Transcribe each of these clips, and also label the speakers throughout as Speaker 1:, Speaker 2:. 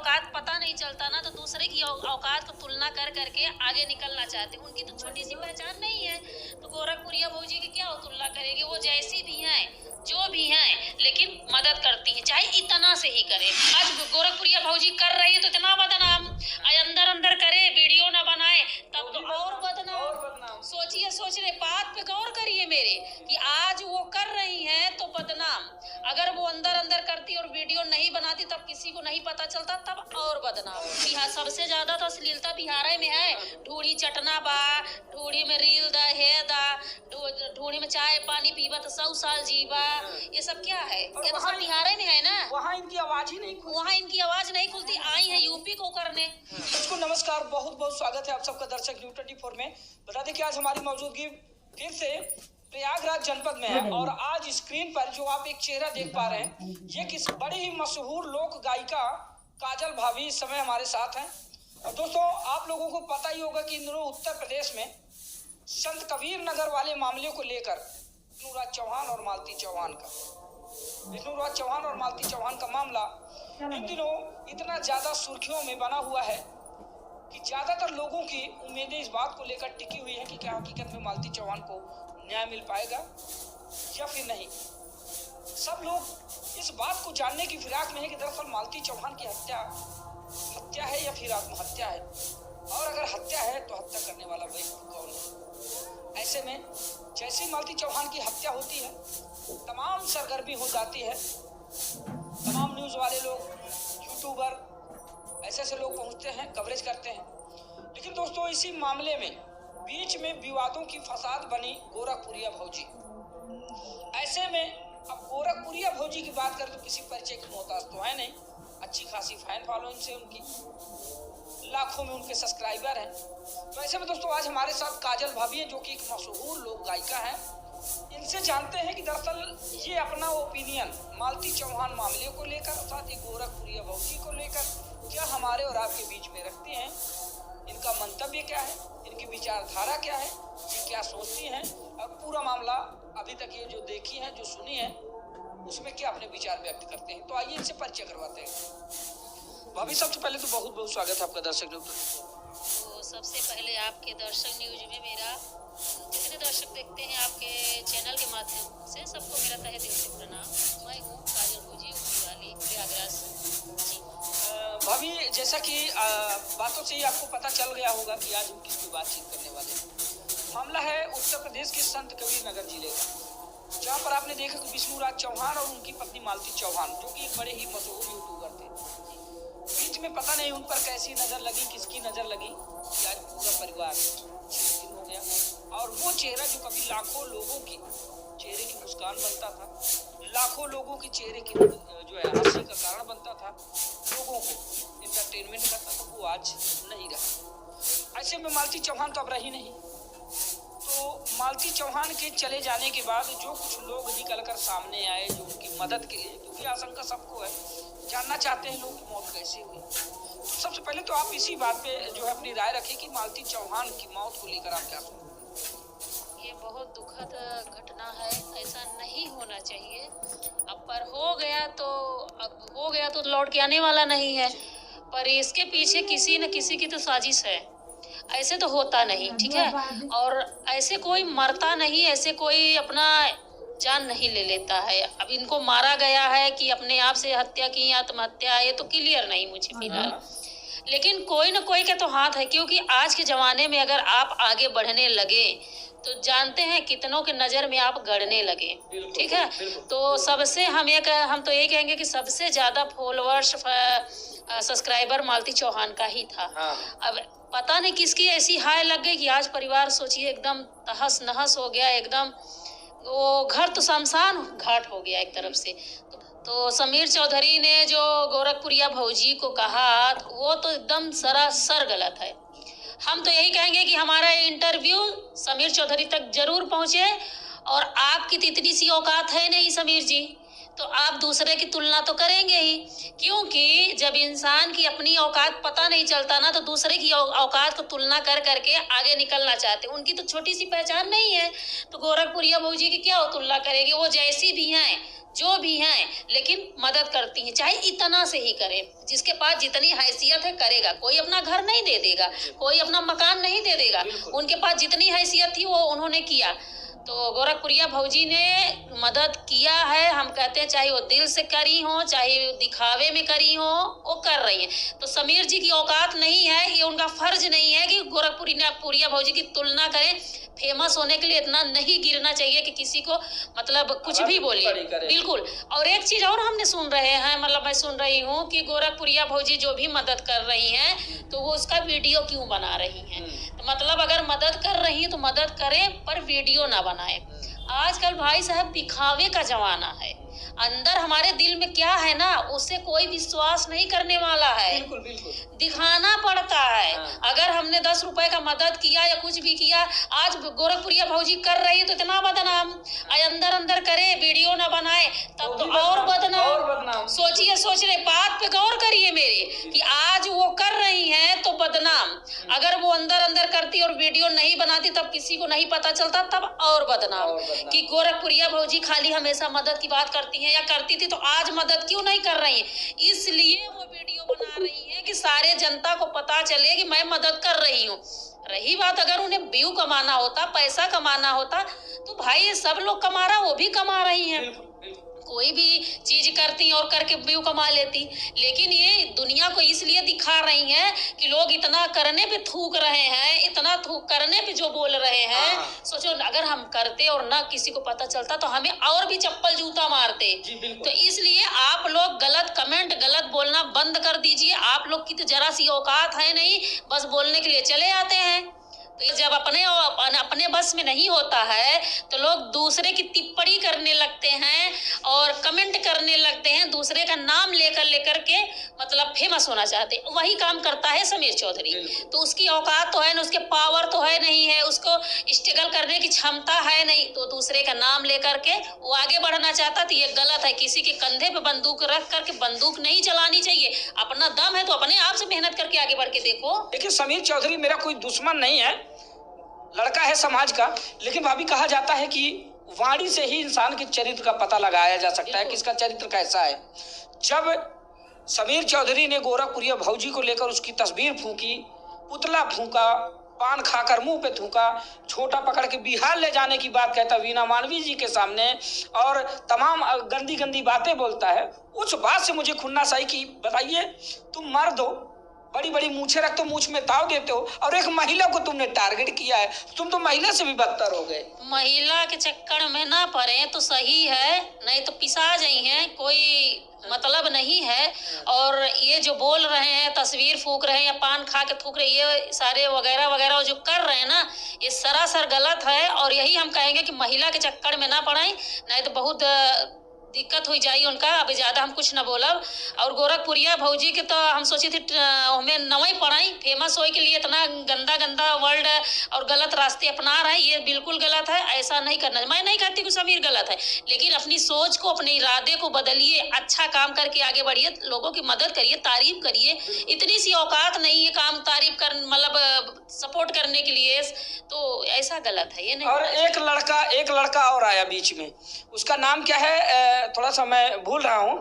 Speaker 1: औकात पता नहीं चलता ना, तो दूसरे की औकात को तुलना कर करके आगे निकलना चाहते हैं। उनकी तो छोटी सी पहचान नहीं है, तो गोरखपुरिया भौजी की क्या तुलना करेगी? वो जैसी भी हैं, जो भी हैं, लेकिन मदद करती हैं, चाहे इतना से ही करे। आज गोरखपुरिया भौजी कर रही है तो इतना बदनाम, अंदर अंदर करे, वीडियो ना बनाए तब तो और बदनाम। सोचिए, सोच रहे, बात पे गौर करिए मेरे, कि आज वो कर रही हैं तो बदनाम, अगर वो अंदर अंदर करती और वीडियो नहीं बनाती तब किसी को नहीं पता चलता, तब और बदनाम। बिहार सबसे ज्यादा तो अश्लीलता बिहार में है। ढूढ़ी चटना बा, ढूढ़ी में रील दा, हे दा, ढूढ़ी में चाय पानी पीबा तो 100 साल जीवा, ये सब क्या है? ये तो सब बिहार में है ना।
Speaker 2: वहाँ इनकी आवाज ही नहीं खुलती।
Speaker 1: वहाँ इनकी आवाज नहीं खुलती। आई है यूपी को करने।
Speaker 2: मुझको नमस्कार, बहुत बहुत स्वागत है आप सबका दर्शक न्यूज़ 24 में। बता दें कि आज हमारी मौजूदगी फिर से प्रयागराज जनपद में है, और आज स्क्रीन पर जो आप एक चेहरा देख पा रहे हैं, ये किस बड़ी ही मशहूर लोक गायिका काजल भाभी इस समय हमारे साथ हैं। और दोस्तों, आप लोगों को पता ही होगा कि इन दिनों उत्तर प्रदेश में संत कबीर नगर वाले मामले को लेकर विष्णुराज चौहान और मालती चौहान का मामला इन दिनों इतना ज्यादा सुर्खियों में बना हुआ है कि ज्यादातर लोगों की उम्मीदें इस बात को लेकर टिकी हुई है कि क्या हकीकत में मालती चौहान को न्याय मिल पाएगा या फिर नहीं। सब लोग इस बात को जानने की फिराक में है कि दरअसल मालती चौहान की हत्या है या फिर आत्महत्या है, और अगर हत्या है तो हत्या करने वाला व्यक्ति कौन है। ऐसे में जैसे मालती चौहान की हत्या होती है, तमाम सरगर्मी हो जाती है, तमाम न्यूज वाले लोग, यूट्यूबर, ऐसे लोग पहुंचते हैं, कवरेज करते हैं। लेकिन दोस्तों, इसी मामले में बीच में विवादों की फसाद बनी गोरखपुरिया भौजी। ऐसे में अब गोरखपुरिया भौजी की बात करें तो किसी परिचय की मोहताज तो है नहीं। अच्छी खासी फैन फॉलोइंग से उनकी, लाखों में उनके सब्सक्राइबर हैं। तो ऐसे में दोस्तों, आज हमारे साथ काजल भाभी हैं, जो कि एक मशहूर लोक गायिका हैं। इनसे जानते हैं कि दरअसल ये अपना ओपिनियन मालती चौहान मामले को लेकर, साथ ही गोरखपुरिया भौजी को लेकर क्या हमारे और आपके बीच में रखती हैं, इनका मंतव्य क्या है, इनकी विचारधारा क्या है, ये क्या सोचती हैं, और पूरा मामला अभी तक ये जो देखी है, जो सुनी है, उसमें क्या अपने विचार व्यक्त करते हैं। तो आइए इनसे परिचय करवाते हैं। भाभी, सबसे पहले तो बहुत बहुत स्वागत है आपका दर्शक न्यूज।
Speaker 1: तो सबसे पहले आपके दर्शक न्यूज में मेरा, जितने दर्शक देखते हैं आपके चैनल के माध्यम से, सबको मेरा तहे दिल से प्रणाम। मैं हूँ काजल भौजी, वाली प्रयागराज जी।
Speaker 2: भाभी, जैसा कि बातों से ही आपको पता चल गया होगा कि आज हम किसकी बातचीत करने वाले हैं। मामला है उत्तर प्रदेश के संत कबीर नगर जिले का, जहाँ पर आपने देखा कि विष्णुराज चौहान और उनकी पत्नी मालती चौहान, जो कि एक बड़े ही मशहूर यूट्यूबर थे, बीच में पता नहीं उन पर कैसी नजर लगी, किसकी नजर लगी कि आज पूरा परिवार छीन हो गया। और वो चेहरा जो कभी लाखों लोगों की चेहरे की मुस्कान बनता था, लाखों लोगों की चेहरे की जो है हंसी का कारण बनता था, लोगों को इंटरटेनमेंट करता था, वो आज नहीं रहा। ऐसे में मालती चौहान तो अब रही नहीं। तो मालती चौहान के चले जाने के बाद जो कुछ लोग निकलकर सामने आए, जो उनकी मदद के लिए, क्योंकि आशंका सबको है, जानना चाहते हैं लोग की मौत कैसे हुई। तो सबसे पहले तो आप इसी बात पे जो है अपनी राय रखें कि मालती चौहान की मौत को लेकर आप क्या सोचते हैं।
Speaker 1: ये बहुत दुखद घटना है, ऐसा नहीं होना चाहिए। अब पर हो गया तो अब हो गया तो लौट के आने वाला नहीं है, पर इसके पीछे किसी न किसी की तो साजिश है। ऐसे तो होता नहीं, ठीक है, और ऐसे कोई मरता नहीं, ऐसे कोई अपना जान नहीं ले लेता है। अब इनको मारा गया है कि अपने आप से हत्या की, आत्महत्या, ये तो क्लियर नहीं मुझे फिलहाल, लेकिन कोई न कोई का तो हाथ है। क्योंकि आज के जमाने में अगर आप आगे बढ़ने लगे तो जानते हैं कितनों के नजर में आप गड़ने लगे, ठीक है। तो सबसे हम तो ये कहेंगे कि सबसे ज्यादा फॉलोअर्स, सब्सक्राइबर मालती चौहान का ही था। अब पता नहीं किसकी ऐसी हाय लग गई कि आज परिवार सोचिए एकदम तहस नहस हो गया, एकदम वो घर तो शमशान घाट हो गया एक तरफ से। तो समीर चौधरी ने जो गोरखपुरिया भौजी को कहा, वो तो एकदम सरासर गलत है। हम तो यही कहेंगे कि हमारा इंटरव्यू समीर चौधरी तक जरूर पहुंचे, और आपकी तो इतनी सी औकात है नहीं समीर जी, तो आप दूसरे की तुलना तो करेंगे ही। क्योंकि जब इंसान की अपनी औकात पता नहीं चलता ना, तो दूसरे की औकात को तुलना कर करके आगे निकलना चाहते हैं। उनकी तो छोटी सी पहचान नहीं है, तो गोरखपुरिया भौजी की क्या तुलना करेगी? वो जैसी भी हैं, जो भी हैं, लेकिन मदद करती हैं, चाहे इतना से ही करे। जिसके पास जितनी हैसियत है करेगा। कोई अपना घर नहीं दे देगा, कोई अपना मकान नहीं दे देगा, उनके पास जितनी हैसियत थी वो उन्होंने किया। तो गोरखपुरिया भौजी ने मदद किया है। हम कहते हैं चाहे वो दिल से करी हो, चाहे दिखावे में करी हो, वो कर रही हैं। तो समीर जी की औकात नहीं है, ये उनका फर्ज नहीं है कि गोरखपुरिया भौजी की तुलना करें। फेमस होने के लिए इतना नहीं गिरना चाहिए कि किसी को मतलब कुछ भी बोले। बिल्कुल। और एक चीज और हमने सुन रहे हैं, मतलब मैं सुन रही हूँ कि गोरखपुरिया भौजी जो भी मदद कर रही हैं तो वो उसका वीडियो क्यों बना रही हैं। तो मतलब अगर मदद कर रही हैं तो मदद करें, पर वीडियो ना बनाए। आजकल भाई साहब दिखावे का जमाना है। अंदर हमारे दिल में क्या है ना, उससे कोई विश्वास नहीं करने वाला है।
Speaker 2: बिल्कुल बिल्कुल।
Speaker 1: दिखाना पड़ता है। अगर हमने 10 रुपए का मदद किया या कुछ भी किया, आज गोरखपुरिया भौजी कर रही है तो इतना बदनाम, अंदर अंदर करे, वीडियो ना बनाए, तब तो और बदनाम। सोच रहे, बात पे गौर करिए मेरे, कि आज वो कर रही हैं तो बदनाम, अगर वो अंदर अंदर करती और वीडियो नहीं बनाती तब किसी को नहीं पता चलता, तब और बदनाम। कि गोरखपुरिया भौजी खाली हमेशा मदद की बात करती हैं या करती थी तो आज मदद क्यों नहीं कर रही है। इसलिए वो वीडियो बना रही है कि सारे जनता को पता चले कि मैं मदद कर रही हूँ। रही बात अगर उन्हें व्यू कमाना होता, पैसा कमाना होता, तो भाई सब लोग कमा रहा, वो भी कमा रही हैं। कोई भी चीज करती और करके व्यू कमा लेती। लेकिन ये दुनिया को इसलिए दिखा रही हैं कि लोग इतना करने पे थूक रहे हैं, इतना थूक करने पे जो बोल रहे हैं। सोचो अगर हम करते और ना किसी को पता चलता तो हमें और भी चप्पल जूता मारते। तो इसलिए आप लोग गलत कमेंट, गलत बोलना बंद कर दीजिए। आप लोग की तो जरा सी औकात है नहीं, बस बोलने के लिए चले आते हैं। तो जब अपने बस में नहीं होता है तो लोग दूसरे की टिप्पणी करने लगते हैं और कमेंट करने लगते हैं, दूसरे का नाम लेकर के मतलब फेमस होना चाहते हैं। वही काम करता है समीर चौधरी। तो उसकी औकात तो है ना, उसके पावर तो है नहीं है, उसको स्ट्रगल करने की क्षमता है नहीं, तो दूसरे का नाम लेकर के वो आगे बढ़ना चाहता। तो ये गलत है। किसी के कंधे पे बंदूक रख करके बंदूक नहीं चलानी चाहिए। अपना दम है तो अपने आप से मेहनत करके आगे बढ़ के देखो।
Speaker 2: देखिए, समीर चौधरी मेरा कोई दुश्मन नहीं है, लड़का है समाज का। लेकिन भाभी कहा जाता है कि वाणी से ही इंसान के चरित्र का पता लगाया जा सकता है कि इसका चरित्र कैसा है। जब समीर चौधरी ने गोरखपुरिया भौजी को लेकर उसकी तस्वीर फूंकी, पुतला फूंका, पान खाकर मुंह पे थूका, छोटा पकड़ के बिहार ले जाने की बात कहता वीना मानवी जी के सामने, और तमाम गंदी गंदी बातें बोलता है, उस बात से मुझे खुन्नस आई कि बताइए, तुम मर्द हो, बड़ी बड़ी मूछें रखते हो, मूछ में ताव देते हो, और एक महिला को तुमने टारगेट किया है। तुम तो महिला से भी बदतर हो गए।
Speaker 1: महिला के चक्कर में ना पड़े तो सही है, नहीं तो पिसा जाई हैं, कोई मतलब नहीं है। और ये जो बोल रहे हैं, तस्वीर फूंक रहे हैं या पान खा के थूक रहे, ये सारे वगैरह वगैरह जो कर रहे हैं ना, ये सरासर गलत है। और यही हम कहेंगे कि महिला के चक्कर में ना पड़े, नहीं तो बहुत दिक्कत हो जाएगी उनका। अभी ज्यादा हम कुछ ना बोलब। और गोरखपुरिया भौजी के तो हम सोचे थे हमें नवई पढ़ाई, फेमस होए के लिए इतना गंदा गंदा वर्ड और गलत रास्ते अपना रहे हैं, ये बिल्कुल गलत है। ऐसा नहीं करना। मैं नहीं कहती कि समीर गलत है, लेकिन अपनी सोच को, अपने इरादे को बदलिए, अच्छा काम करके आगे बढ़िए, लोगों की मदद करिए, तारीफ करिए। इतनी सी औकात नहीं है काम तारीफ कर, मतलब सपोर्ट करने के लिए, तो ऐसा गलत है ये नहीं।
Speaker 2: और एक लड़का और आया बीच में, उसका नाम क्या है, थोड़ा सा मैं भूल रहा हूँ।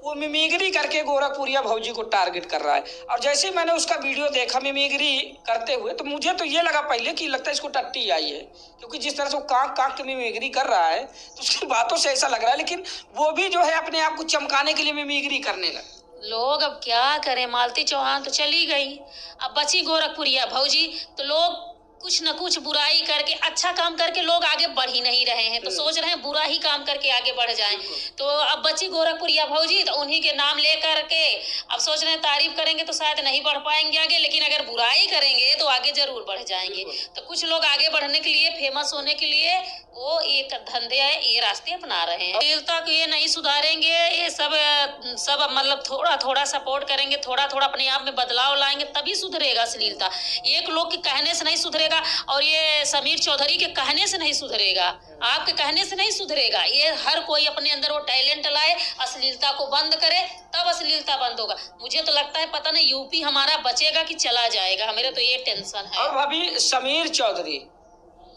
Speaker 2: वो मिमिक्री करके गोरखपुरिया भौजी को टारगेट कर रहा है। और जैसे ही मैंने उसका वीडियो देखा मिमिक्री करते हुए, तो मुझे तो ये लगा पहले कि लगता है इसको टट्टी आई है, क्योंकि जिस तरह से वो कांक कांक के मिमिक्री कर रहा है तो उसकी बातों से ऐसा लग रहा है। लेकिन वो भी जो है अपने आप को चमकाने के लिए मिमिक्री करने लगा।
Speaker 1: लोग अब क्या करें, मालती चौहान तो चली गई, अब बची गोरखपुरिया भौजी। तो लोग कुछ न कुछ बुराई करके, अच्छा काम करके लोग आगे बढ़ ही नहीं रहे हैं, तो सोच रहे हैं बुरा ही काम करके आगे बढ़ जाएं। तो अब बची गोरखपुरिया भौजी, तो उन्हीं के नाम ले करके अब सोच रहे हैं तारीफ करेंगे तो शायद नहीं बढ़ पाएंगे आगे, लेकिन अगर बुराई करेंगे तो आगे जरूर बढ़ जाएंगे। तो कुछ लोग आगे बढ़ने के लिए, फेमस होने के लिए वो एक धंधे है, ये रास्ते अपना रहे हैं। अश्लीलता को ये नहीं सुधारेंगे, ये सब मतलब थोड़ा थोड़ा सपोर्ट करेंगे, थोड़ा थोड़ा अपने आप में बदलाव लाएंगे, तभी सुधरेगा अश्लीलता। एक लोग के कहने से नहीं सुधरेगा, और ये समीर चौधरी के कहने से नहीं सुधरेगा, आपके कहने से नहीं सुधरेगा। ये हर कोई अपने अंदर वो टैलेंट लाए, अश्लीलता को बंद करे, तब अश्लीलता बंद होगा। मुझे तो लगता है पता नहीं यूपी हमारा बचेगा कि चला जाएगा, मेरे तो ये टेंशन है।
Speaker 2: और भाभी, समीर चौधरी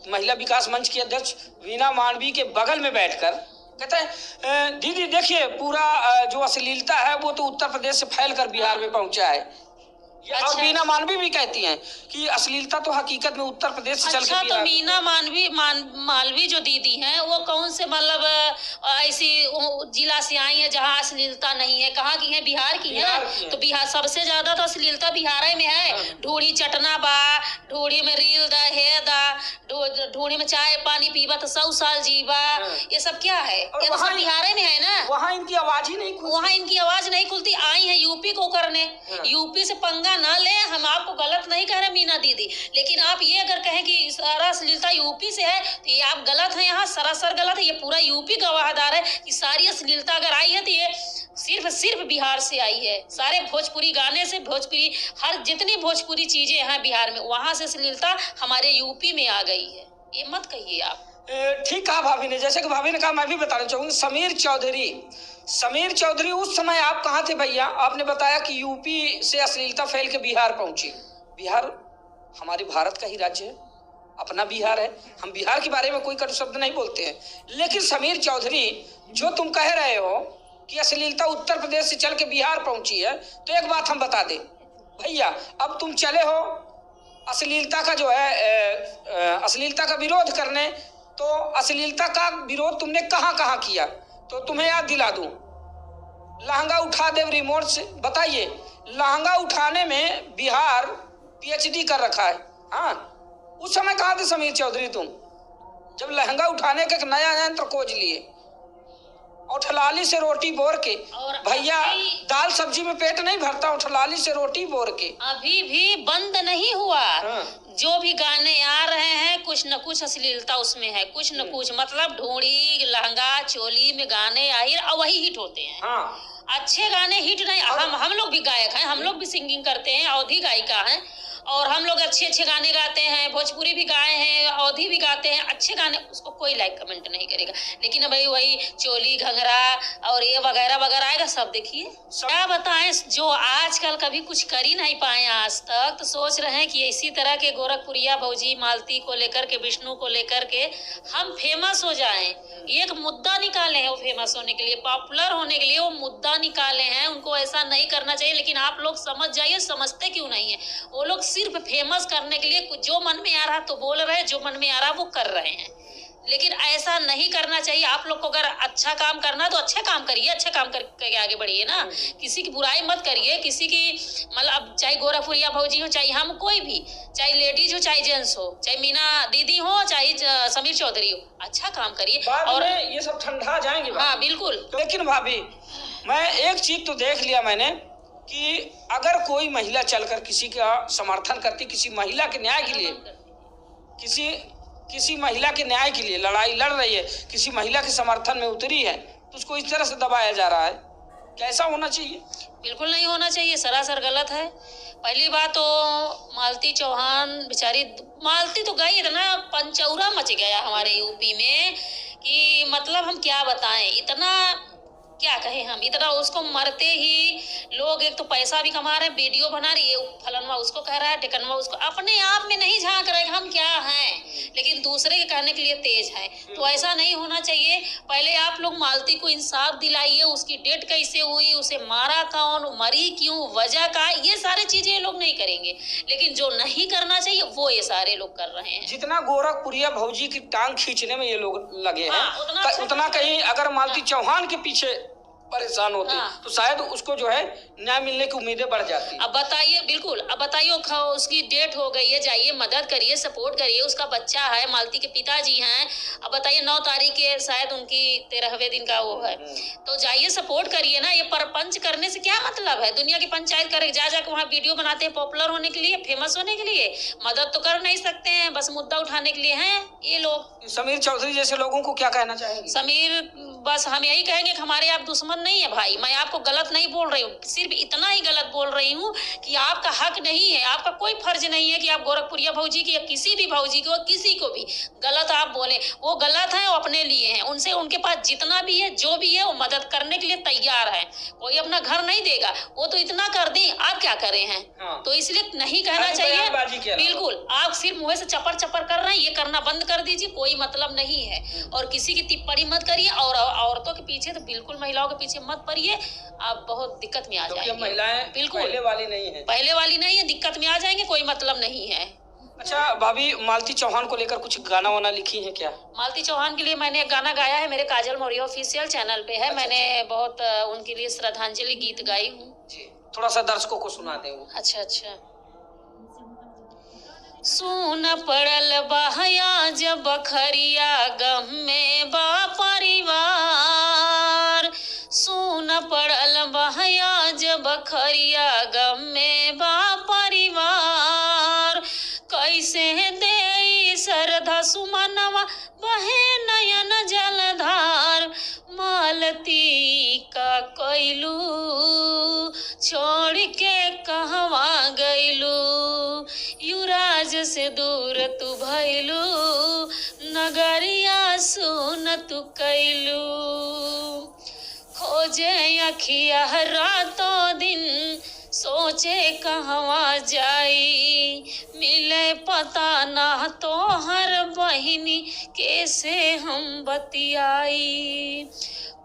Speaker 2: महिला विकास मंच की अध्यक्ष वीना मानवी के बगल में बैठकर कहते हैं दीदी देखिए पूरा जो अश्लीलता है वो तो उत्तर प्रदेश से फैल कर बिहार में पहुंचा है।
Speaker 1: अच्छा।
Speaker 2: और मीना मानवी भी कहती हैं कि अश्लीलता तो हकीकत में उत्तर प्रदेश से चल के
Speaker 1: अच्छा, तो
Speaker 2: बिहार।
Speaker 1: मीना मालवी जो दीदी हैं वो कौन से मतलब ऐसी जिला से आई है जहाँ अश्लीलता नहीं है? कहाँ की है? बिहार की है। तो बिहार सबसे ज्यादा तो अश्लीलता बिहार में है। ढूढ़ी चटना बा, ढूढ़ी में रील दा है दा, ढूढ़ी में चाय पानी पीबा तो 100 साल जीवा, ये सब क्या है? ये तो सब बिहार में है ना।
Speaker 2: वहाँ इनकी आवाज ही नहीं खुलती।
Speaker 1: वहाँ इनकी आवाज नहीं खुलती। आई है यूपी को करने, यूपी से पंगा ना ले। हम आपको गलत नहीं कह रहे मीना दीदी, लेकिन आप ये अगर कहें कि सारा अश्लीलता यूपी से है तो ये आप गलत हैं। यहाँ सरासर गलत है। ये पूरा यूपी गवाहदार है कि सारी अश्लीलता अगर आई है तो ये सिर्फ बिहार से आई है। सारे भोजपुरी गाने से, भोजपुरी हर जितनी भोजपुरी चीजें हैं बिहार में, वहां से अश्लीलता हमारे यूपी में आ गई है। ये मत कहिए आप।
Speaker 2: ठीक कहा भाभी ने। जैसे कि भाभी ने कहा, मैं भी बताना चाहूंगा। समीर चौधरी उस समय आप कहाँ थे भैया? आपने बताया कि यूपी से अश्लीलता फैल के बिहार पहुंची। बिहार हमारे भारत का ही राज्य है, अपना बिहार है। हम बिहार के बारे में कोई कटु शब्द नहीं बोलते हैं। लेकिन समीर चौधरी, जो तुम कह रहे हो कि अश्लीलता उत्तर प्रदेश से चल के बिहार पहुंची है, तो एक बात हम बता दें भैया, अब तुम चले हो अश्लीलता का जो है अश्लीलता का विरोध करने, तो अश्लीलता का विरोध तुमने कहाँ कहाँ किया? तो तुम्हें याद दिला दूं, लहंगा उठा दे रिमोट से। बताइए, लहंगा उठाने में बिहार पीएचडी कर रखा है। हाँ, उस समय कहाँ थे समीर चौधरी तुम, जब लहंगा उठाने का एक नया यंत्र खोज लिए और ठलाली से रोटी बोर के? भैया दाल सब्जी में पेट नहीं भरता, और ठलाली से रोटी बोर के।
Speaker 1: अभी भी बंद नहीं हुआ। जो भी गाने आ रहे हैं कुछ न कुछ अश्लीलता उसमें है, कुछ न कुछ। मतलब ढूंढी लहंगा चोली में गाने आई और वही हिट होते हैं।
Speaker 2: हाँ।
Speaker 1: अच्छे गाने हिट नहीं। हम लोग भी गायक हैं, हम लोग भी सिंगिंग करते हैं, अवधी गायिका हैं, और हम लोग अच्छे गाने गाते हैं। भोजपुरी भी गाए हैं, अवधी भी गाते हैं, अच्छे गाने, उसको कोई लाइक कमेंट नहीं करेगा। लेकिन भाई वही चोली घंघरा और ये वगैरह वगैरह आएगा सब। देखिए क्या बताएं, जो आजकल कभी कुछ कर ही नहीं पाए आज तक, तो सोच रहे हैं कि इसी तरह के गोरखपुरिया भौजी मालती को लेकर के, विष्णु को लेकर के हम फेमस हो जाएं। एक मुद्दा निकाले हैं वो फेमस होने के लिए, पॉपुलर होने के लिए वो मुद्दा निकाले हैं। उनको ऐसा नहीं करना चाहिए, लेकिन आप लोग समझ जाइए, समझते क्यों नहीं है? वो लोग सिर्फ फेमस करने के लिए जो मन में आ रहा तो बोल रहे हैं, जो मन में आ रहा वो कर रहे हैं। लेकिन ऐसा नहीं करना चाहिए। आप लोग को अगर अच्छा काम करना तो अच्छा काम करिए, अच्छा काम करके आगे बढ़िए ना। किसी की बुराई मत करिए, किसी की मतलब चाहे गोरखपुरिया भौजी हो, चाहे हम कोई भी, चाहे लेडीज हो चाहे जेंट्स हो, चाहे मीना दीदी हो चाहे समीर चौधरी हो, अच्छा काम करिए और
Speaker 2: ये सब ठंडा जाएंगे।
Speaker 1: हाँ बिल्कुल।
Speaker 2: लेकिन भाभी, मैं एक चीज तो देख लिया मैंने कि अगर कोई महिला चलकर किसी का समर्थन करती, किसी महिला के न्याय के लिए, किसी महिला के न्याय के लिए लड़ाई लड़ रही है, किसी महिला के समर्थन में उतरी है, तो उसको इस तरह से दबाया जा रहा है, कैसा होना चाहिए?
Speaker 1: बिल्कुल नहीं होना चाहिए, सरासर गलत है। पहली बात तो मालती चौहान बेचारी, मालती तो गई, इतना पंचौरा मच गया हमारे यूपी में कि मतलब हम क्या बताएं, इतना क्या कहें हम। इतना उसको मरते ही लोग एक तो पैसा भी कमा रहे हैं, वीडियो बना रही है, फलनवा उसको कह रहा है, टिकनवा उसको, अपने आप में नहीं झांक रहे हम क्या हैं, लेकिन दूसरे के कहने के लिए तेज है। तो ऐसा नहीं होना चाहिए। पहले आप लोग मालती को इंसाफ दिलाइए, उसकी डेट कैसे हुई, उसे मारा कौन, मरी क्यों, वजह का, ये सारी चीजें ये लोग नहीं करेंगे। लेकिन जो नहीं करना चाहिए वो ये सारे लोग कर रहे हैं।
Speaker 2: जितना गोरखपुरिया भौजी की टांग खींचने में ये लोग लगे हैं,
Speaker 1: हाँ,
Speaker 2: उतना कहीं अगर मालती चौहान के पीछे परेशान होते तो शायद उसको जो है न्याय मिलने की उम्मीदें बढ़ जाती।
Speaker 1: अब बताइए, बिल्कुल, अब बताइए उसकी डेट हो गई है, जाइए मदद करिए, सपोर्ट करिए, उसका बच्चा है, मालती के पिताजी हैं। अब बताइए 9 तारीख के शायद उनकी 13वें दिन का वो है, तो जाइए सपोर्ट करिए ना। ये परपंच करने से क्या मतलब है? दुनिया की पंचायत करे, जा जाकर वहाँ वीडियो बनाते हैं पॉपुलर होने के लिए, फेमस होने के लिए, मदद तो कर नहीं सकते हैं, बस मुद्दा उठाने के लिए हैं ये लोग।
Speaker 2: समीर चौधरी जैसे लोगों को क्या कहना चाहेंगे?
Speaker 1: समीर, बस हम यही कहेंगे कि हमारे आप दुश्मन नहीं है भाई। मैं आपको गलत नहीं बोल रही हूँ, सिर्फ इतना ही गलत बोल रही हूँ कि आपका हक नहीं है, आपका कोई फर्ज नहीं है कि आप गोरखपुरिया भौजी की या किसी भी भौजी को, किसी को भी गलत आप बोले। वो गलत है, वो अपने लिए हैं, उनसे उनके पास जितना भी है, जो भी है, वो मदद करने के लिए तैयार है। कोई अपना घर नहीं देगा, वो तो इतना कर दें, आप क्या करे हैं? हाँ। तो इसलिए नहीं कहना चाहिए। बिल्कुल, आप सिर्फ मुँह से चपर चपर कर रहे हैं, ये करना बंद कर दीजिए, कोई मतलब नहीं है। और किसी की टिप्पणी मत करिए, और औरतों के पीछे तो बिल्कुल महिलाओं के पीछे मत पड़िए, आप बहुत दिक्कत में आ
Speaker 2: क्योंकि
Speaker 1: जाएंगे।
Speaker 2: अब महिलाएं
Speaker 1: बिल्कुल
Speaker 2: पहले वाली नहीं है।
Speaker 1: पहले वाली नहीं है, दिक्कत में आ जाएंगे, कोई मतलब नहीं है।
Speaker 2: अच्छा भाभी, मालती चौहान को लेकर कुछ गाना वाना लिखी है क्या?
Speaker 1: मालती चौहान के लिए मैंने एक गाना गाया है, मेरे काजल मौर्य ऑफिशियल चैनल पे है। मैंने बहुत उनके लिए श्रद्धांजलि गीत गाई हूँ
Speaker 2: जी, थोड़ा सा दर्शकों को सुना दें वो।
Speaker 1: अच्छा अच्छा। सुन पड़ल बहया जब बखरिया गम में बा परिवार, सुन पड़ल बहया जब बखरिया गम में बा परिवार, कैसे दे श्रद्धा सुमनवा बहे नयन जलधार, मालती का कैलू छोड़ के कहवा गैलू, युवराज से दूर तू भैलू, नगरिया सुन तू कैलू, खोजे अखिया रातों दिन सोचे कहवा जाई, मिले पता ना तो हर बहिनी कैसे हम बतियाई,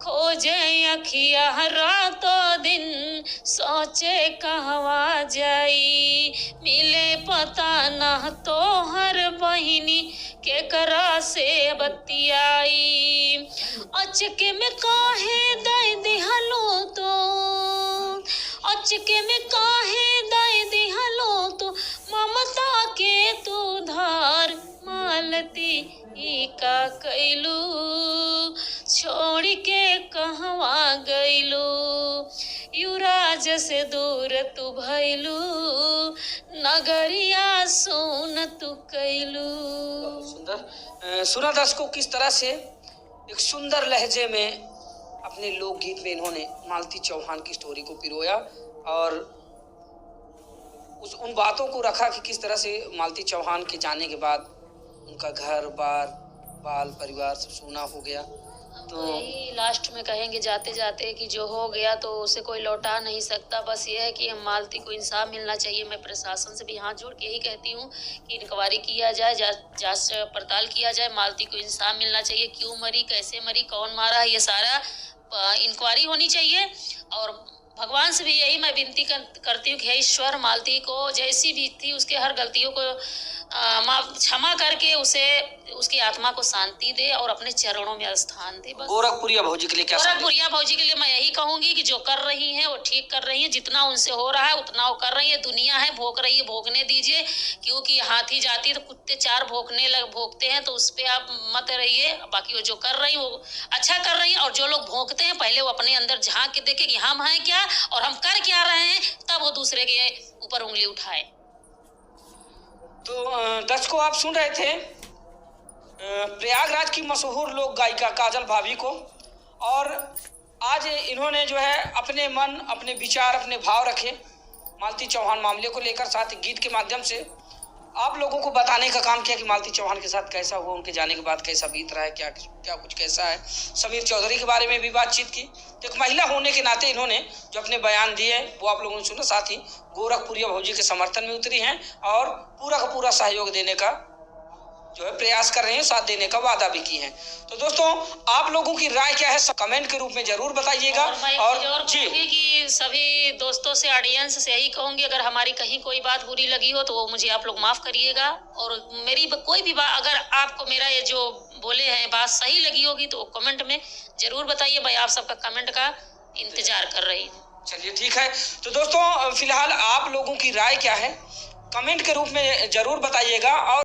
Speaker 1: खोजे अखिया रातों दिन सोचे कहवा जाई, मिले पता ना तो हर बहिनी केकरा से बतियाई, अचके में काहे दई दिहलो तो, अचके में काहे दई दिहलो तो, ममता के तू धार, मालती ई का कैलू छोड़ के कहवा गैलू, युवराज से दूर तू भैलू, नगरिया सुन तू कैलू।
Speaker 2: सुंदर सुना दर्शकों, किस तरह से एक सुंदर लहजे में अपने लोकगीत में इन्होंने मालती चौहान की स्टोरी को पिरोया और उन बातों को रखा कि किस तरह से मालती चौहान के जाने के बाद उनका घर बार बाल परिवार सब सूना हो गया।
Speaker 1: तो यही लास्ट में कहेंगे जाते जाते कि जो हो गया तो उसे कोई लौटा नहीं सकता। बस ये है कि हम मालती को इंसाफ मिलना चाहिए। मैं प्रशासन से भी हाथ जोड़ के यही कहती हूँ कि इंक्वायरी किया जाए, जांच पड़ताल किया जाए, मालती को इंसाफ मिलना चाहिए। क्यों मरी, कैसे मरी, कौन मारा, ये सारा इंक्वायरी होनी चाहिए। और भगवान से भी यही मैं विनती करती हूँ कि हे ईश्वर, मालती को जैसी भी थी उसके हर गलतियों को क्षमा करके उसे उसकी आत्मा को शांति दे और अपने चरणों में स्थान दे। बस
Speaker 2: गोरखपुरिया भौजी के लिए क्या?
Speaker 1: गोरखपुरिया भौजी के लिए मैं यही कहूंगी कि जो कर रही हैं वो ठीक कर रही हैं, जितना उनसे हो रहा है उतना वो कर रही है। दुनिया है, भोग रही है, भोगने दीजिए। क्योंकि हाथी जाती तो कुत्ते चार भोगते हैं, तो उस पर आप मत रहिए। बाकी वो जो कर रही वो अच्छा कर रही है। और जो लोग भोगते हैं पहले वो अपने अंदर झांक के देखे कि हम हैं क्या और हम कर क्या रहे हैं, तब वो दूसरे के ऊपर उंगली उठाए।
Speaker 2: तो दर्शकों, आप सुन रहे थे प्रयागराज की मशहूर लोक गायिका काजल भाभी को। और आज इन्होंने जो है अपने मन, अपने विचार, अपने भाव रखे मालती चौहान मामले को लेकर। साथ ही गीत के माध्यम से आप लोगों को बताने का काम किया कि मालती चौहान के साथ कैसा हुआ, उनके जाने के बाद कैसा बीत रहा है, क्या कुछ कैसा है। समीर चौधरी के बारे में भी बातचीत की। तो एक महिला होने के नाते इन्होंने जो अपने बयान दिए वो आप लोगों ने सुना। साथ ही गोरखपुरिया भौजी के समर्थन में उतरी हैं और पूरा का पूरा सहयोग देने का जो है प्रयास कर रहे हैं, साथ देने का वादा भी की है। तो दोस्तों, आप लोगों की राय क्या है कमेंट के रूप में जरूर बताइएगा।
Speaker 1: और जी कि सभी दोस्तों से, ऑडियंस से यही कहूंगी, अगर हमारी कहीं कोई बात बुरी लगी हो तो वो मुझे आप लोग माफ करिएगा। और मेरी कोई भी बात, अगर आपको मेरा ये जो बोले हैं बात सही लगी होगी तो कमेंट में जरूर बताइए। मैं आप सबका कमेंट का इंतजार कर रही हूँ।
Speaker 2: चलिए ठीक है। तो दोस्तों, फिलहाल आप लोगों की राय क्या है कमेंट के रूप में जरूर बताइएगा। और